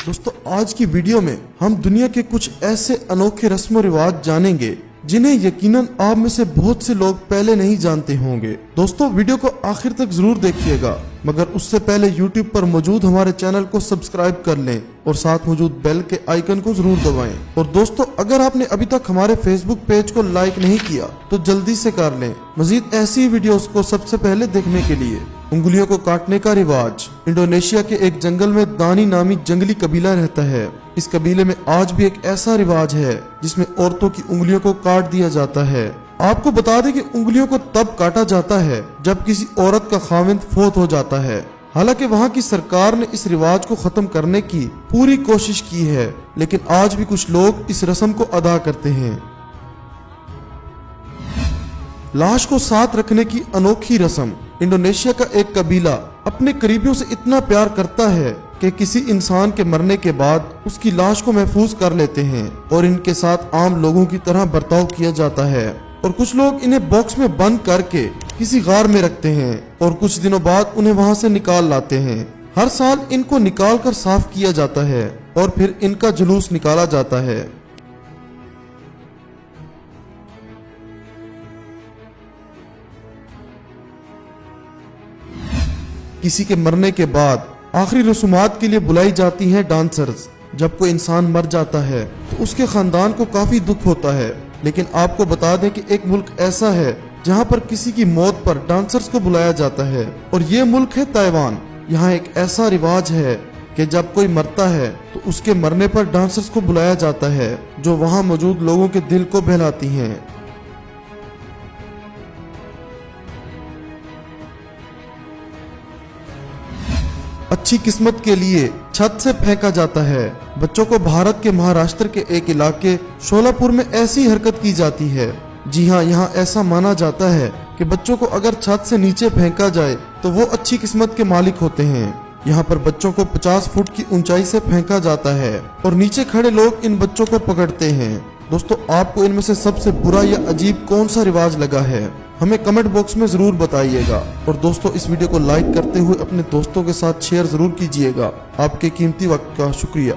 दोस्तों आज की वीडियो में हम दुनिया के कुछ ऐसे अनोखे रस्म और रिवाज जानेंगे जिन्हें यकीनन आप में से बहुत से लोग पहले नहीं जानते होंगे। दोस्तों वीडियो को आखिर तक जरूर देखिएगा, मगर उससे पहले YouTube पर मौजूद हमारे चैनल को सब्सक्राइब कर लें और साथ मौजूद बेल के आइकन को जरूर दबाएं। और दोस्तों अगर आपने अभी तक हमारे Facebook पेज को लाइक नहीं किया तो जल्दी से कर लें। मजीद ऐसी वीडियोस को सबसे पहले देखने के लिए। उंगलियों को काटने का रिवाज। इंडोनेशिया के एक जंगल में दानी नामी जंगली कबीला रहता है। इस कबीले में आज भी एक ऐसा रिवाज है जिसमें औरतों की उंगलियों को काट दिया जाता है। आपको बता दें कि उंगलियों को तब काटा जाता है जब किसी औरत का खाविंद फोत हो जाता है। हालांकि वहाँ की सरकार ने इस रिवाज को खत्म करने की पूरी कोशिश की है, लेकिन आज भी कुछ लोग इस रस्म को अदा करते हैं। लाश को साथ रखने की अनोखी रस्म। इंडोनेशिया का एक कबीला अपने करीबियों से इतना प्यार करता है कि किसी इंसान के मरने के बाद उसकी लाश को महफूज कर लेते हैं और इनके साथ आम लोगों की तरह बर्ताव किया जाता है। और कुछ लोग इन्हें बॉक्स में बंद करके किसी गार में रखते हैं और कुछ दिनों बाद उन्हें वहां से निकाल लाते हैं। हर साल इनको निकाल कर साफ किया जाता है और फिर इनका जुलूस निकाला जाता है। किसी के मरने के बाद आखिरी रसूमात के लिए बुलाई जाती हैं डांसर्स। जब कोई इंसान मर जाता है तो उसके खानदान को काफी दुख होता है, लेकिन आपको बता दें कि एक मुल्क ऐसा है जहां पर किसी की मौत पर डांसर्स को बुलाया जाता है और ये मुल्क है ताइवान। यहाँ एक ऐसा रिवाज है कि जब कोई मरता है तो उसके मरने पर डांसर्स को बुलाया जाता है जो वहाँ मौजूद लोगों के दिल को बहलाती हैं। अच्छी किस्मत के लिए छत से फेंका जाता है। बच्चों को भारत के महाराष्ट्र के एक इलाके शोलापुर में ऐसी हरकत की जाती है। जी हाँ, यहाँ ऐसा माना जाता है कि बच्चों को अगर छत से नीचे फेंका जाए तो वो अच्छी किस्मत के मालिक होते हैं। यहाँ पर बच्चों को 50 फुट की ऊंचाई से फेंका जाता है और नीचे खड़े लोग इन बच्चों को पकड़ते हैं। दोस्तों आपको इनमें से सबसे बुरा या अजीब कौन सा रिवाज लगा है, हमें कमेंट बॉक्स में जरूर बताइएगा। और दोस्तों इस वीडियो को लाइक करते हुए अपने दोस्तों के साथ शेयर जरूर कीजिएगा। आपके कीमती वक्त का शुक्रिया।